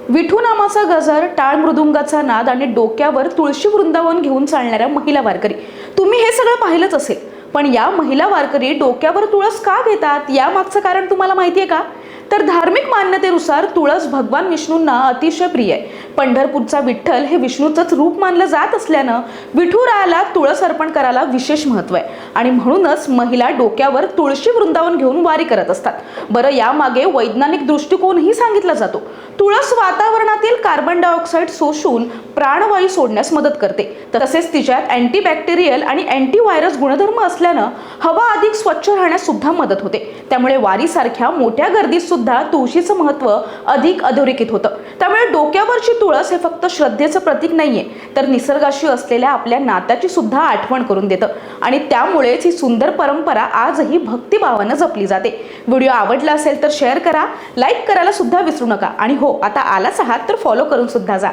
विठू नामाचा गजर, टाळ मृदुंगाचा नाद आणि डोक्यावर तुळशी वृंदावन घेऊन चालणाऱ्या महिला वारकरी, तुम्ही हे सगळं पाहिलंच असेल. पण या महिला वारकरी डोक्यावर तुळस का घेतात यामागचं कारण तुम्हाला माहिती आहे का? तर धार्मिक मान्यतेनुसार तुळस भगवान विष्णूंना अतिशय प्रिय आहे. पंढरपूरचा विठ्ठल हे विष्णूचंच रूप मानलं जात असल्यानं विठुरायाला तुळस अर्पण करायला विशेष महत्त्व आहे आणि म्हणूनच महिला डोक्यावर तुळशी वृंदावन घेऊन वारी करत असतात. बरं, यामागे वैज्ञानिक दृष्टिकोनही सांगितला जातो. तुळस वातावरणातील कार्बन डायऑक्साईड शोषून प्राणवायू सोडण्यास मदत करते. तसेच तिच्यात अँटीबॅक्टेरियल आणि अँटीव्हायरस गुणधर्म असल्यानं हवा अधिक स्वच्छ राहण्यास सुद्धा मदत होते. त्यामुळे वारीसारख्या मोठ्या गर्दीत सुद्धा तुळशीचं महत्त्व अधिक अधोरेखित होतं. त्यामुळे डोक्यावरची तुळस हे फक्त श्रद्धेचं प्रतीक नाहीये, तर निसर्गाशी असलेल्या आपल्या नात्याची सुद्धा आठवण करून देतं आणि त्यामुळेच ही सुंदर परंपरा आजही भक्तिभावानं जपली जाते. व्हिडिओ आवडला असेल तर शेअर करा, लाईक करायला सुद्धा विसरू नका आणि हो, आता आलाच आहात तर फॉलो करून सुद्धा जा.